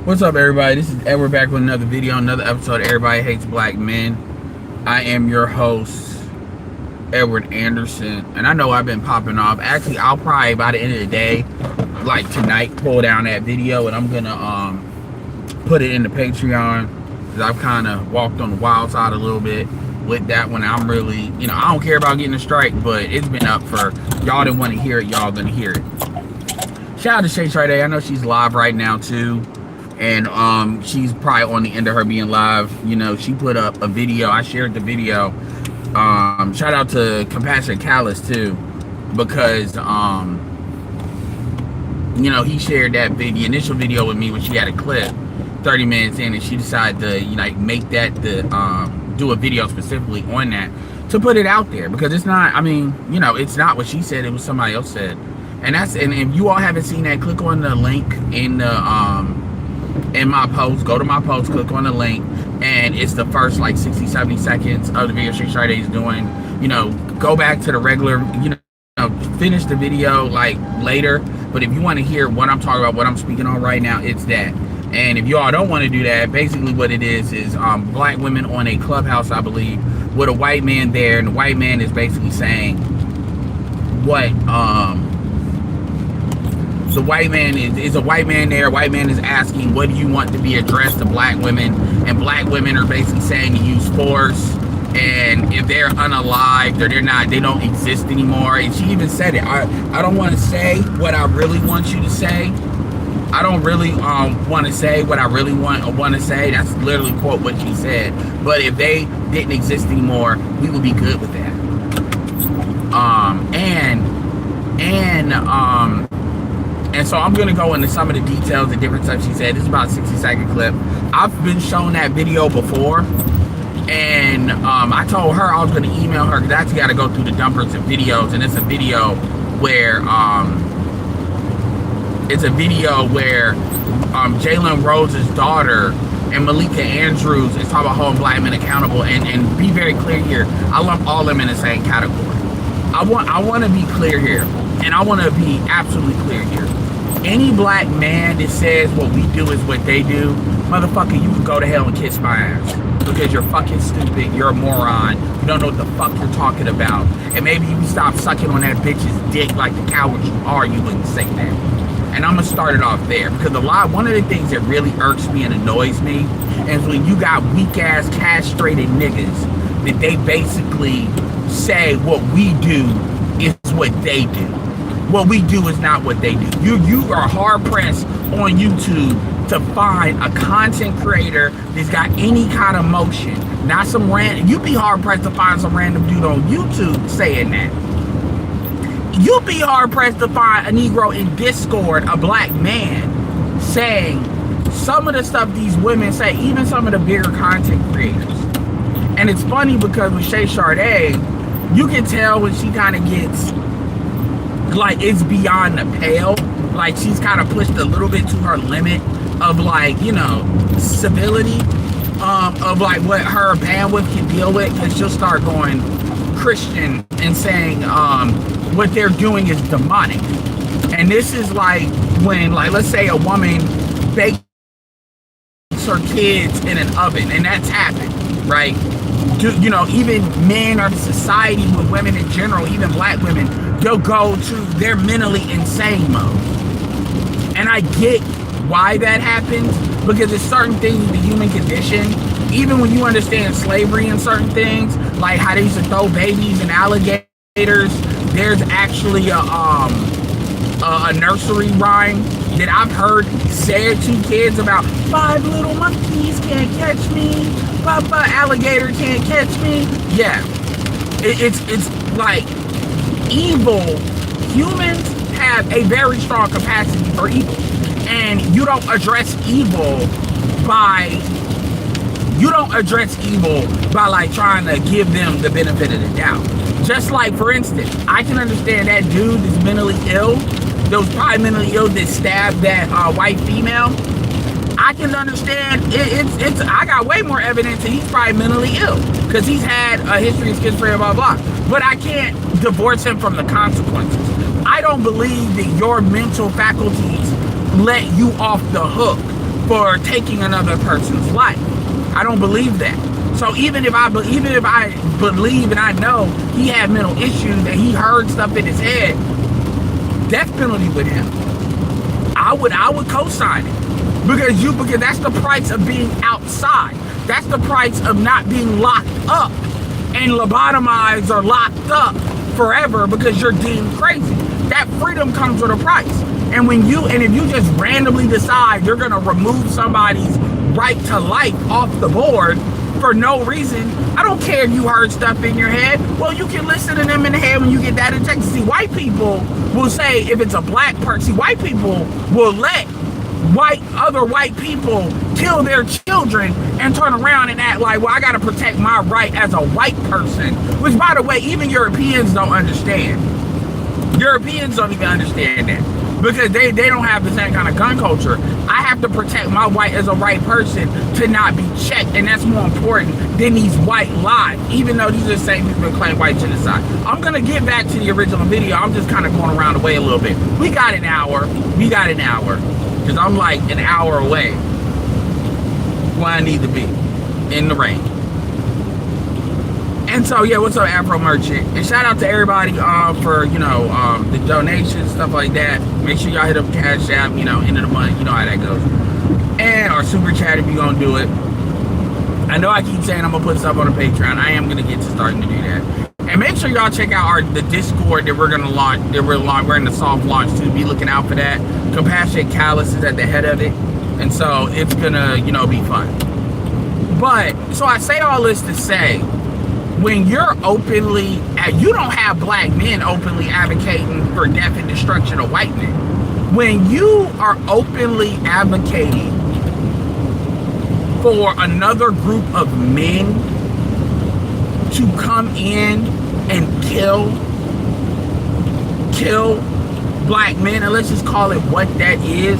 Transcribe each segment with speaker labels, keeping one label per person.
Speaker 1: What's up, everybody? This is Edward back with another video, another episode of Everybody Hates Black Men. I am your host, Edward Anderson, and I know I've been popping off. Actually, I'll probably by the end of the day, like tonight, pull down that video and I'm gonna put it in the Patreon because I've kind of walked on the wild side a little bit with that one. I'm really, I don't care about getting a strike, but it's been up for y'all that want to hear it. Y'all gonna hear it. Shout out to Shay Sade. I know she's live right now too. And she's probably on the end of her being live. She put up a video. I shared the video. Shout out to Compassion Callous too, because he shared that the initial video with me when she had a clip 30 minutes in, and she decided to make that do a video specifically on that to put it out there, because it's not, it's not what she said, it was somebody else said. And if you all haven't seen that, click on the link in the in my post. Go to my post, click on the link, and it's the first like 60-70 seconds of the video Shay Sade is doing. Go back to the regular, finish the video like later, but if you want to hear what I'm talking about, what I'm speaking on right now, it's that. And if you all don't want to do that, basically what it is black women on a clubhouse, I believe, with a white man there, and the white man is basically saying what the white man is a white man there. White man is asking, what do you want to be addressed to black women? And black women are basically saying to use force. And if they're unalived or they don't exist anymore. And she even said it. I don't want to say what I really want you to say. I don't really want to say what I really want to say. That's literally quote what she said. But if they didn't exist anymore, we would be good with that. And so I'm going to go into some of the details, the different stuff she said. This is about a 60-second clip. I've been shown that video before. And I told her I was going to email her, because I actually got to go through the dumpers of videos. And it's a video where Jalen Rose's daughter and Malika Andrews is talking about holding black men accountable. And be very clear here, I lump all them in the same category. I want to be clear here, and I want to be absolutely clear here. Any black man that says what we do is what they do, motherfucker, you can go to hell and kiss my ass, because you're fucking stupid, you're a moron, you don't know what the fuck you're talking about, and maybe you stop sucking on that bitch's dick like the coward you are, you wouldn't say that. And I'm gonna start it off there, because one of the things that really irks me and annoys me is when you got weak ass castrated niggas that they basically say what we do is what they do. What we do is not what they do. You are hard pressed on YouTube to find a content creator that's got any kind of motion. Not some random. You'd be hard pressed to find some random dude on YouTube saying that. You'd be hard pressed to find a Negro in Discord, a black man, saying some of the stuff these women say, even some of the bigger content creators. And it's funny because with Shay Sade, you can tell when she kind of gets, like, it's beyond the pale. Like, she's kind of pushed a little bit to her limit of, like, civility, of, like, what her bandwidth can deal with. Because she'll start going Christian and saying what they're doing is demonic. And this is like when, like, let's say a woman bakes her kids in an oven, and that's happened, right? Even men or society with women in general, even black women, they'll go to their mentally insane mode. And I get why that happens, because there's certain things in the human condition, even when you understand slavery and certain things, like how they used to throw babies and alligators, there's actually a nursery rhyme that I've heard said to kids about 5 little monkeys can't catch me, Papa alligator can't catch me. Yeah, it's like evil. Humans have a very strong capacity for evil, and you don't address evil by like trying to give them the benefit of the doubt. Just like, for instance, I can understand that dude that's mentally ill, that was probably mentally ill, that stabbed that white female. I can understand it's I got way more evidence that he's probably mentally ill, because he's had a history of schizophrenia, blah blah. But I can't divorce him from the consequences. I don't believe that your mental faculties let you off the hook for taking another person's life. I don't believe that. So even if I believe and I know he had mental issues and he heard stuff in his head, death penalty with him, I would co-sign it, because that's the price of being outside. That's the price of not being locked up and lobotomized or locked up forever because you're deemed crazy. That freedom comes with a price. And if you just randomly decide you're gonna remove somebody's right to life off the board for no reason, I don't care if you heard stuff in your head. Well, you can listen to them in the head when you get that injection. See, white people will say if it's a black person, white people will let other white people kill their children and turn around and act like, well, I gotta protect my right as a white person, which, by the way, even Europeans don't understand. Europeans don't even understand that, because they don't have the same kind of gun culture. I have to protect my white as a right person to not be checked, and that's more important than these white lies, even though these are the same people that claim white genocide. I'm gonna get back to the original video. I'm just kind of going around the way a little bit. We got an hour, because I'm like an hour away where I need to be, in the rain. And so, yeah, what's up, Afro Merchant? And shout out to everybody for, the donations, stuff like that. Make sure y'all hit up Cash App, end of the month. You know how that goes. And our Super Chat if you're going to do it. I know I keep saying I'm going to put stuff on the Patreon. I am going to get to starting to do that. And make sure y'all check out the Discord that we're going to launch. We're in the soft launch too. Be looking out for that. Compassionate Callus is at the head of it. And so it's going to, be fun. But, so I say all this to say, when you're you don't have black men openly advocating for death and destruction of white men. When you are openly advocating for another group of men to come in and kill black men, and let's just call it what that is,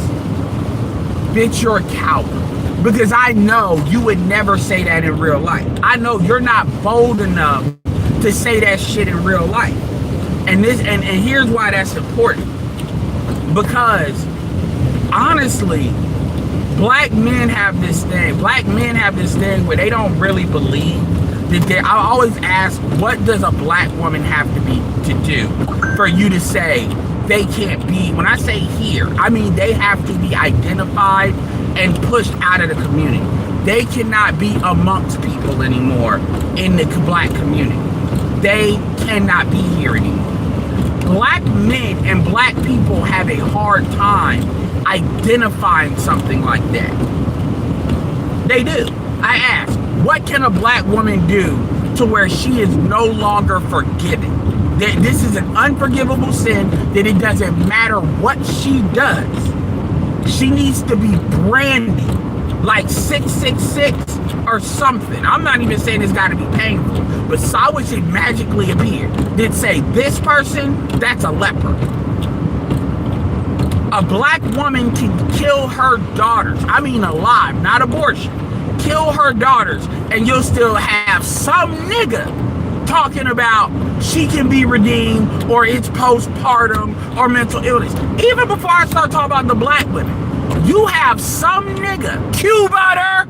Speaker 1: bitch, you're a coward. Because I know you would never say that in real life. I know you're not bold enough to say that shit in real life. And here's why that's important. Because honestly, black men have this thing where they don't really believe that I always ask, what does a black woman have to do for you to say they can't be, when I say here, I mean they have to be identified and pushed out of the community. They cannot be amongst people anymore in the black community. They cannot be here anymore. Black men and black people have a hard time identifying something like that. They do. I ask, what can a black woman do to where she is no longer forgiven? That this is an unforgivable sin, that it doesn't matter what she does. She needs to be branded like 666 or something. I'm not even saying it's got to be painful, but Sawa should magically appear. Then say, this person, that's a leper. A black woman can kill her daughters. I mean alive, not abortion. Kill her daughters, and you'll still have some nigga talking about she can be redeemed, or it's postpartum, or mental illness. Even before I start talking about the black women, you have some nigga, Q-Butter,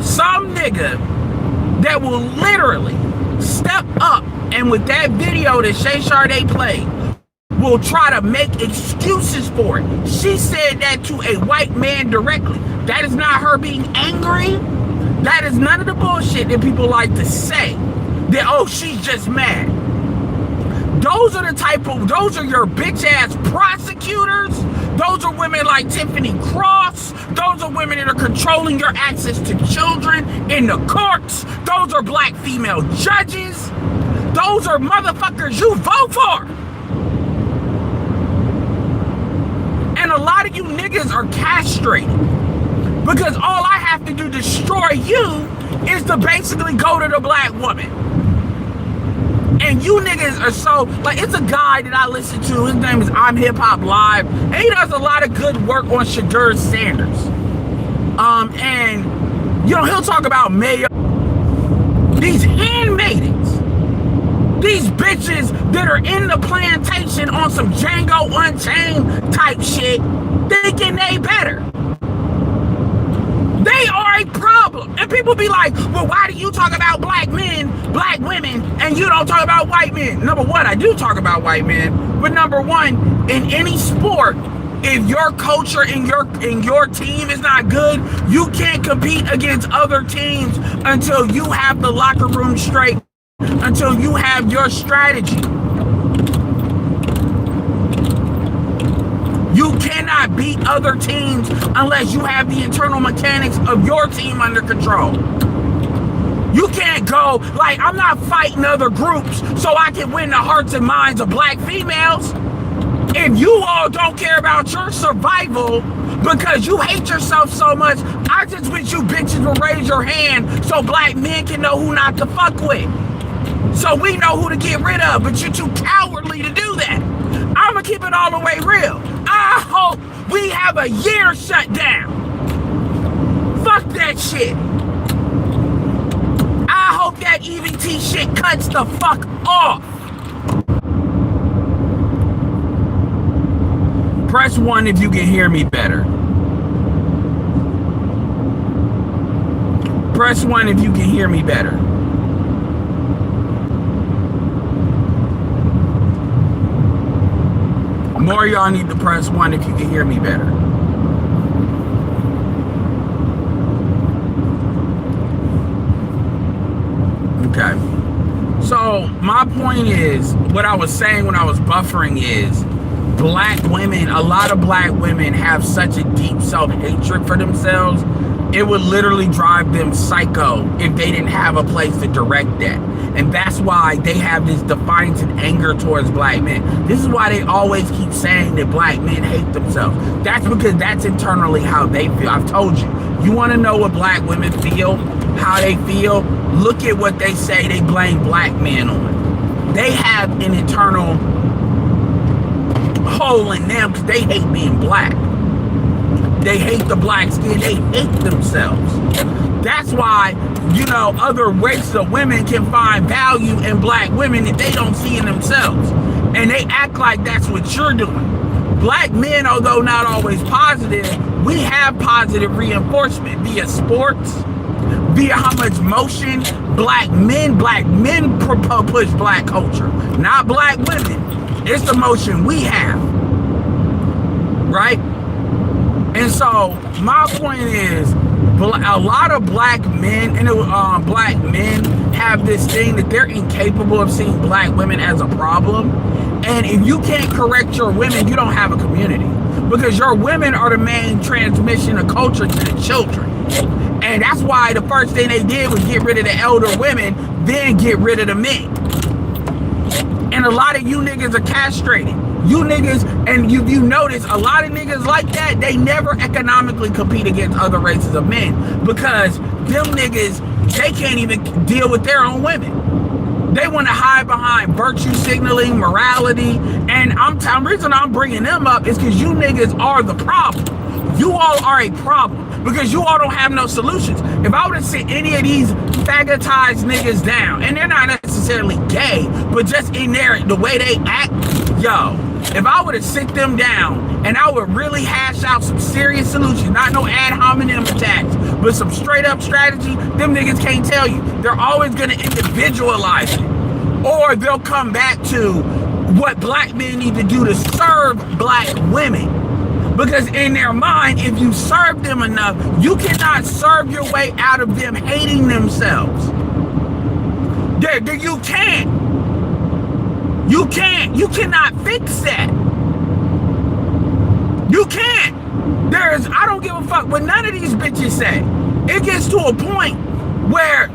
Speaker 1: some nigga that will literally step up, and with that video that Shay Sade played, will try to make excuses for it. She said that to a white man directly. That is not her being angry. That is none of the bullshit that people like to say. That, oh, she's just mad. Those are your bitch ass prosecutors. Those are women like Tiffany Cross. Those are women that are controlling your access to children in the courts. Those are black female judges. Those are motherfuckers you vote for. And a lot of you niggas are castrated. Because all I have to do to destroy you is to basically go to the black woman. And you niggas are so, like, it's a guy that I listen to, his name is I'm Hip Hop Live, and he does a lot of good work on Shadur Sanders. And, he'll talk about Mayo, these handmaidens, these bitches that are in the plantation on some Django Unchained type shit, thinking they better. They are a problem. And people be like, well, why do you talk about black men, black women, and you don't talk about white men? Number one, I do talk about white men. But number one, in any sport, if your culture and your team is not good, you can't compete against other teams until you have the locker room straight, until you have your strategy. You cannot beat other teams unless you have the internal mechanics of your team under control. You can't go, like, I'm not fighting other groups so I can win the hearts and minds of black females. If you all don't care about your survival because you hate yourself so much, I just wish you bitches would raise your hand so black men can know who not to fuck with. So we know who to get rid of, but you're too cowardly to do that. I'ma keep it all the way real. I hope we have a year shut down. Fuck that shit. I hope that EVT shit cuts the fuck off. Press 1 if you can hear me better. Press 1 if you can hear me better. More of y'all need to press 1 if you can hear me better. Okay. So my point is, what I was saying when I was buffering is, black women, a lot of black women have such a deep self-hatred for themselves, it would literally drive them psycho if they didn't have a place to direct that. And that's why they have this defiance and anger towards black men. This is why they always keep saying that black men hate themselves. That's because that's internally how they feel. I've told you. You want to know what black women feel, how they feel? Look at what they say they blame black men on. They have an internal hole in them because they hate being black. They hate the black skin. They hate themselves. That's why, you know, other races of women can find value in black women that they don't see in themselves. And they act like that's what you're doing. Black men, although not always positive, we have positive reinforcement via sports, via how much motion black men push black culture, not black women. It's the motion we have, right? And so my point is, a lot of black men and black men have this thing that they're incapable of seeing black women as a problem. And if you can't correct your women, you don't have a community, because your women are the main transmission of culture to the children. And that's why the first thing they did was get rid of the elder women, then get rid of the men. And a lot of you niggas are castrated. You niggas, and you notice a lot of niggas like that, they never economically compete against other races of men, because them niggas, they can't even deal with their own women. They want to hide behind virtue signaling, morality, and the reason I'm bringing them up is because you niggas are the problem. You all are a problem because you all don't have no solutions. If I were to sit any of these faggotized niggas down, and they're not necessarily gay, but just in there, the way they act, yo, if I were to sit them down and I would really hash out some serious solutions, not no ad hominem attacks, but some straight up strategy, them niggas can't tell you. They're always gonna individualize it. Or they'll come back to what black men need to do to serve black women. Because in their mind, if you serve them enough, you cannot serve your way out of them hating themselves. You can't. You can't. You cannot fix that. You can't. I don't give a fuck what none of these bitches say. It gets to a point where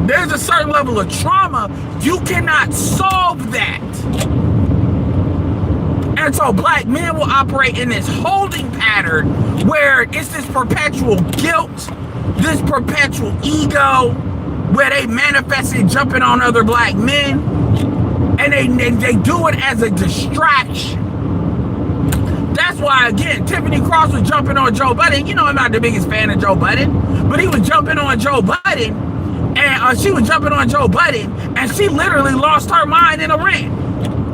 Speaker 1: there's a certain level of trauma. You cannot solve that. And so black men will operate in this holding pattern where it's this perpetual guilt, this perpetual ego, where they manifest it jumping on other black men, and they do it as a distraction. That's why, again, Tiffany Cross was jumping on Joe Budden. You know, I'm not the biggest fan of Joe Budden, but he was jumping on Joe Budden, and she was jumping on Joe Budden, and she literally lost her mind in a rant.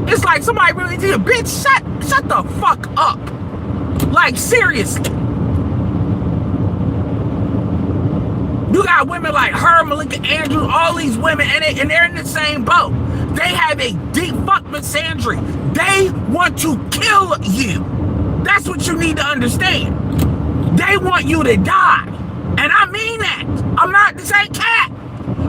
Speaker 1: It's like somebody really did, bitch, shut the fuck up. Like, seriously. got women like her, Malika Andrews, all these women, and they're in the same boat. They have a deep fuck misandry. They want to kill you. That's what you need to understand. They want you to die. And I mean that. I'm not the same cat.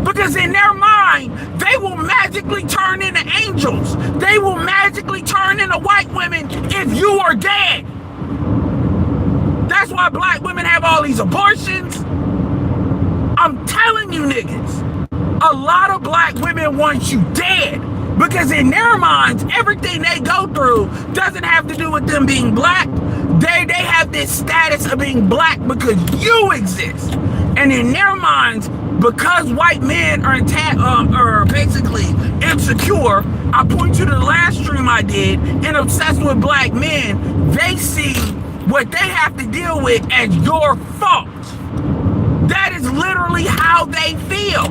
Speaker 1: Because in their mind, they will magically turn into angels. They will magically turn into white women if you are dead. That's why black women have all these abortions. I'm telling you niggas, a lot of black women want you dead. Because in their minds, everything they go through doesn't have to do with them being black. They have this status of being black because you exist. And in their minds, because white men are basically insecure, I point you to the last stream I did, and obsessed with black men, they see what they have to deal with as your fault. That is literally how they feel.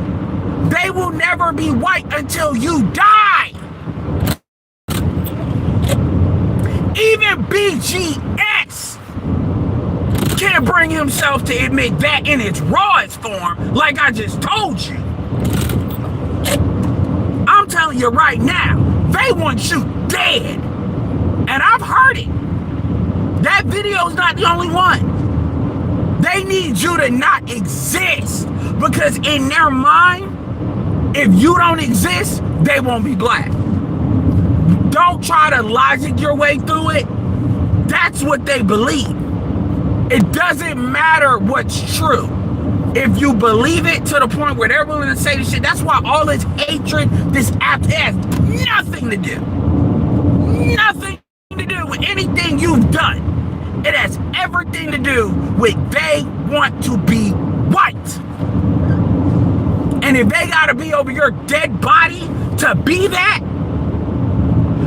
Speaker 1: They will never be white until you die. Even BGS can't bring himself to admit that in its rawest form, like I just told you. I'm telling you right now, they want you dead. And I've heard it. That video's not the only one. They need you to not exist, because in their mind, if you don't exist, they won't be black. Don't try to logic your way through it. That's what they believe. It doesn't matter what's true. If you believe it to the point where they're willing to say this shit, that's why all this hatred, this app has nothing to do. Nothing to do with anything you've done. It has everything to do with they want to be white. And if they gotta be over your dead body to be that,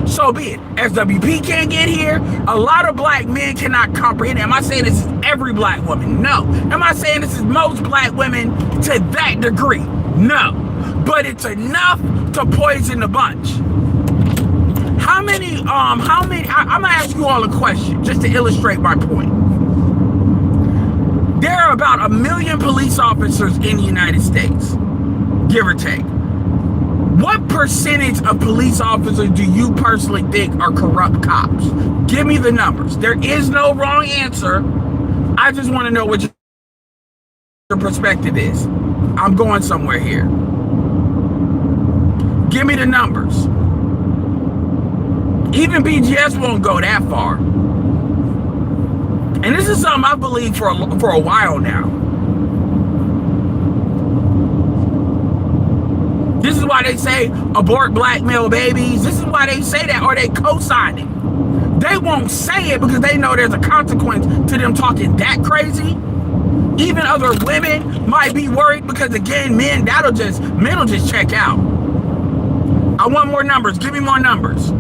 Speaker 1: so be it. SWP can't get here. A lot of black men cannot comprehend it. Am I saying this is every black woman? No. Am I saying this is most black women to that degree? No. But it's enough to poison the bunch. I'm gonna ask you all a question just to illustrate my point. There are about 1 million police officers in the United States, give or take. What percentage of police officers do you personally think are corrupt cops? Give me the numbers. There is no wrong answer. I just want to know what your perspective is. I'm going somewhere here. Give me the numbers. Even BGS won't go that far. And this is something I believe for a while now. This is why they say abort black male babies. This is why they say that, or they co-sign it. They won't say it because they know there's a consequence to them talking that crazy. Even other women might be worried because, again, men will just check out. I want more numbers. Give me more numbers.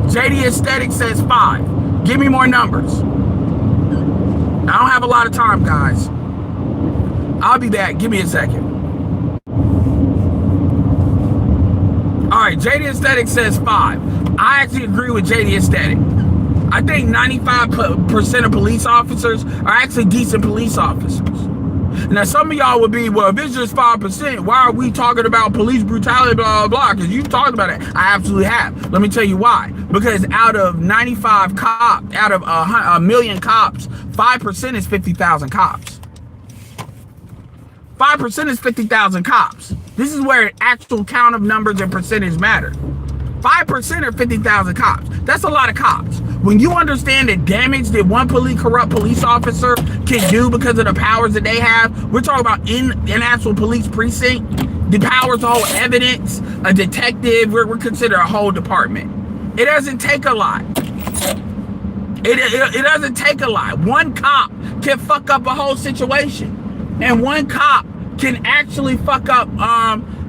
Speaker 1: JD Aesthetic says 5. Give me more numbers. I don't have a lot of time, guys. I'll be back. Give me a second. All right, JD Aesthetic says 5. I actually agree with JD Aesthetic. I think 95% of police officers are actually decent police officers. Now, some of y'all would be, well, if it's just 5%, why are we talking about police brutality, blah, blah, blah? Because you've talked about it. I absolutely have. Let me tell you why. Because out of 95 cops, out of 1 million cops, 5% is 50,000 cops. 5% is 50,000 cops. This is where actual count of numbers and percentage matter. 5% are 50,000 cops. That's a lot of cops. When you understand the damage that one corrupt police officer can do because of the powers that they have, we're talking about in an actual police precinct, the powers to hold evidence, a detective, we're considered a whole department. It doesn't take a lot. It doesn't take a lot. One cop can fuck up a whole situation. And one cop can actually fuck up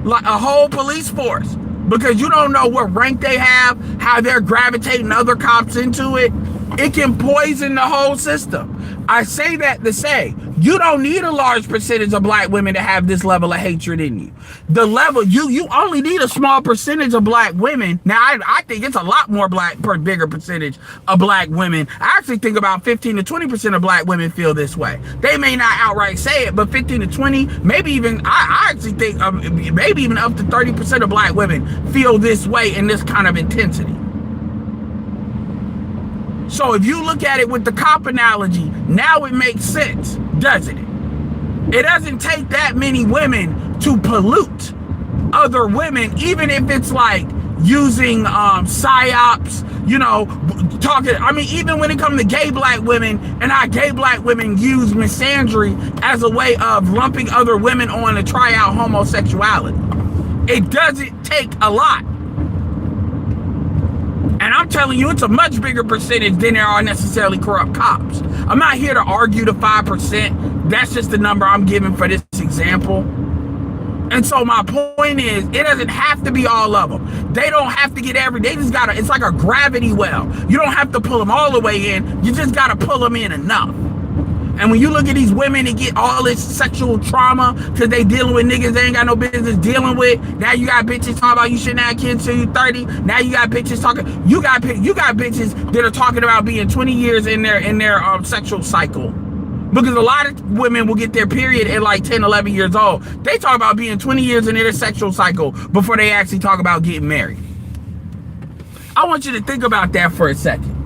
Speaker 1: like a whole police force. Because you don't know what rank they have, how they're gravitating other cops into it. It can poison the whole system. I say that to say, You don't need a large percentage of black women to have this level of hatred in you. The level, you only need a small percentage of black women. Now, I think it's a lot more bigger percentage of black women. I actually think about 15 to 20% of black women feel this way. They may not outright say it, but 15 to 20, maybe even, I actually think maybe even up to 30% of black women feel this way in this kind of intensity. So if you look at it with the cop analogy, now it makes sense, doesn't it? It doesn't take that many women to pollute other women, even if it's like using psyops, you know, talking. I mean, even when it comes to gay black women and how gay black women use misandry as a way of lumping other women on to try out homosexuality. It doesn't take a lot. And I'm telling you, it's a much bigger percentage than there are necessarily corrupt cops. I'm not here to argue the 5%. That's just the number I'm giving for this example. And so my point is, it doesn't have to be all of them. They don't have to get they just gotta, it's like a gravity well. You don't have to pull them all the way in. You just gotta pull them in enough. And when you look at these women that get all this sexual trauma because they dealing with niggas they ain't got no business dealing with. Now you got bitches talking about you shouldn't have kids till you 30. Now you got bitches talking. You got bitches that are talking about being 20 years in their sexual cycle. Because a lot of women will get their period at like 10, 11 years old. They talk about being 20 years in their sexual cycle before they actually talk about getting married. I want you to think about that for a second.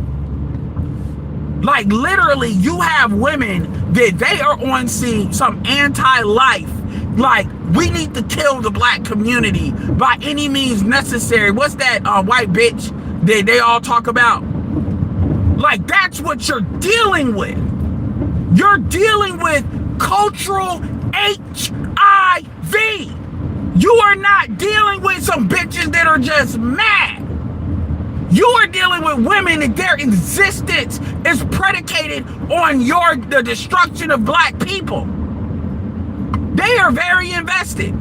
Speaker 1: Like literally, you have women that they are on some anti-life. Like, we need to kill the black community by any means necessary. What's that white bitch that they all talk about? Like, that's what you're dealing with. You're dealing with cultural HIV. You are not dealing with some bitches that are just mad. You are dealing with women that their existence is predicated on the destruction of black people. They are very invested.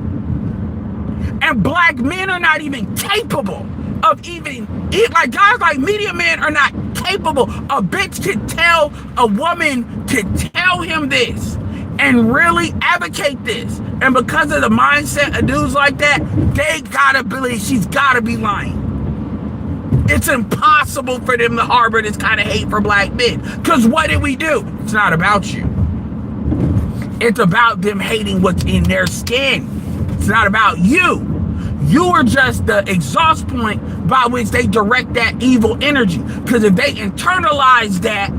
Speaker 1: And black men are not even capable of like guys like Media Man are not capable. A bitch could tell a woman to tell him this and really advocate this. And because of the mindset of dudes like that, they gotta believe she's gotta be lying. It's impossible for them to harbor this kind of hate for black men. Because what did we do? It's not about you. It's about them hating what's in their skin. It's not about you. You are just the exhaust point by which they direct that evil energy. Because if they internalize that,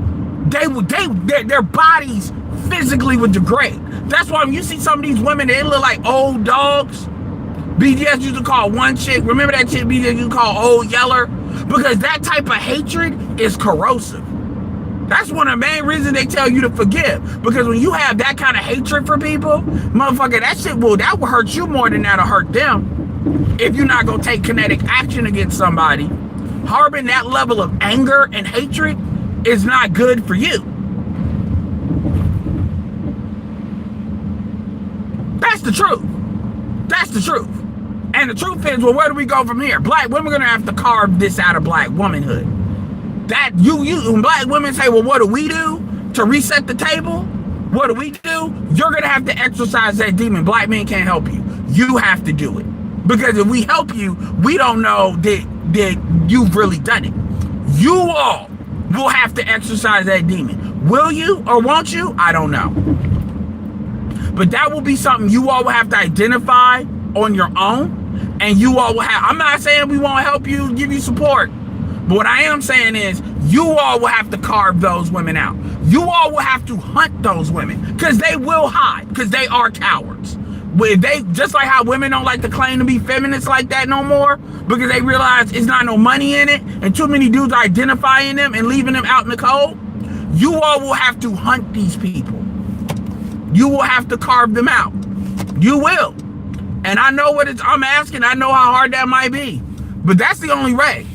Speaker 1: their bodies physically would degrade. That's why when you see some of these women, they look like old dogs. BDS used to call one chick, remember that chick BDS used to call Old Yeller? Because that type of hatred is corrosive. That's one of the main reasons they tell you to forgive. Because when you have that kind of hatred for people, motherfucker, that will hurt you more than that'll hurt them. If you're not gonna take kinetic action against somebody, harboring that level of anger and hatred is not good for you. That's the truth. That's the truth. And the truth is, well, where do we go from here? Black women are gonna have to carve this out of black womanhood. That when black women say, well, what do we do to reset the table? What do we do? You're gonna have to exercise that demon. Black men can't help you. You have to do it. Because if we help you, we don't know that you've really done it. You all will have to exercise that demon. Will you or won't you? I don't know. But that will be something you all will have to identify on your own. And you all will have, I'm not saying we won't help you, give you support. But what I am saying is, you all will have to carve those women out. You all will have to hunt those women. Because they will hide. Because they are cowards. Just like how women don't like to claim to be feminists like that no more. Because they realize it's not no money in it. And too many dudes identifying them and leaving them out in the cold. You all will have to hunt these people. You will have to carve them out. You will. And I know what I'm asking. I know how hard that might be. But that's the only way.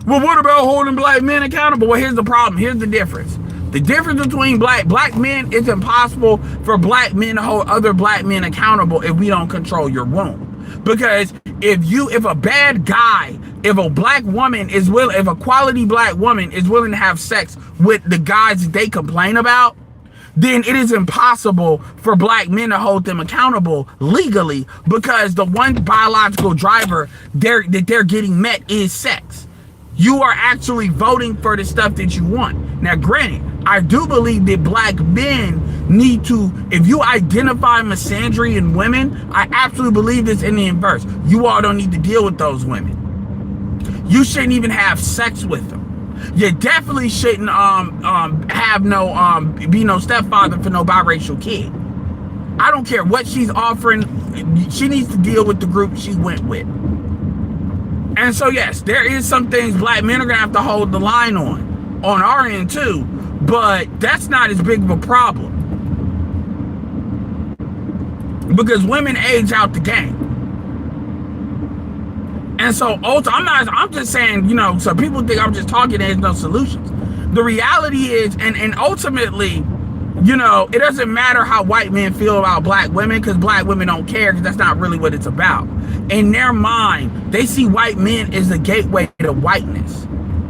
Speaker 1: Well, what about holding black men accountable? Well, here's the problem. Here's the difference. The difference between black men, it's impossible for black men to hold other black men accountable if we don't control your womb. Because if a bad guy, if a black woman is willing, if a quality black woman is willing to have sex with the guys that they complain about, then it is impossible for black men to hold them accountable legally, because the one biological driver that they're getting met is sex. You are actually voting for the stuff that you want. Now, granted, I do believe that black men need to, if you identify misandry in women, I absolutely believe this in the inverse. You all don't need to deal with those women. You shouldn't even have sex with them. You definitely shouldn't have no be no stepfather for no biracial kid. I don't care what she's offering. She needs to deal with the group she went with. And so yes, there is some things black men are gonna have to hold the line on our end too, but that's not as big of a problem, because women age out the game. And so I'm just saying, you know, so people think I'm just talking, there's no solutions. The reality is, and ultimately, you know, it doesn't matter how white men feel about black women, because black women don't care, because that's not really what it's about. In their mind, they see white men as the gateway to whiteness.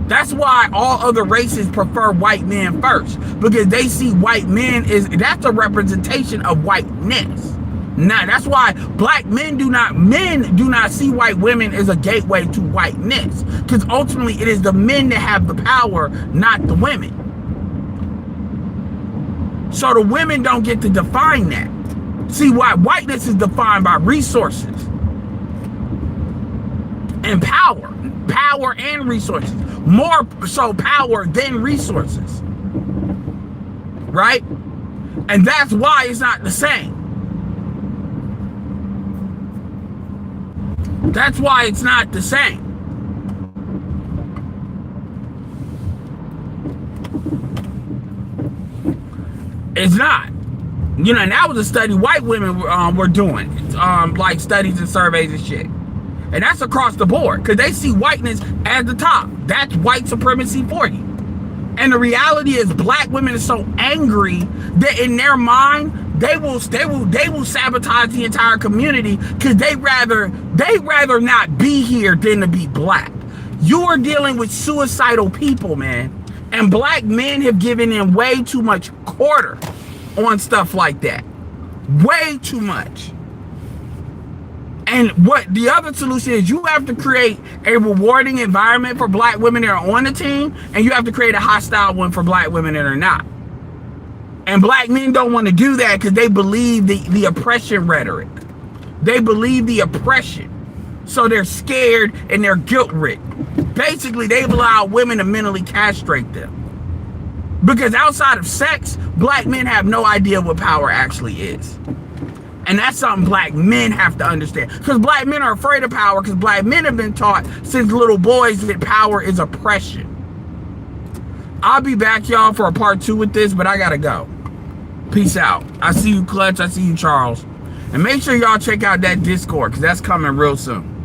Speaker 1: That's why all other races prefer white men first, because they see white men that's a representation of whiteness. Now, that's why black men do not see white women as a gateway to whiteness, because ultimately it is the men that have the power, not the women. So the women don't get to define that. See, why whiteness is defined by resources and power and resources, more so power than resources, right? And that's why it's not the same. That's why it's not the same. It's not. You know, and that was a study white women were doing, like studies and surveys and shit. And that's across the board, because they see whiteness at the top. That's white supremacy for you. And the reality is, black women are so angry that in their mind, they will sabotage the entire community, because they rather not be here than to be black. You are dealing with suicidal people, man. And black men have given in way too much quarter on stuff like that. Way too much. And what the other solution is, you have to create a rewarding environment for black women that are on the team, and you have to create a hostile one for black women that are not. And black men don't want to do that, because they believe the oppression rhetoric. They believe the oppression. So they're scared and they're guilt-ridden. Basically, they've allowed women to mentally castrate them. Because outside of sex, black men have no idea what power actually is. And that's something black men have to understand. Because black men are afraid of power, because black men have been taught since little boys that power is oppression. I'll be back, y'all, for a part 2 with this, but I gotta go. Peace out. I see you, Clutch. I see you, Charles. And make sure y'all check out that Discord, because that's coming real soon.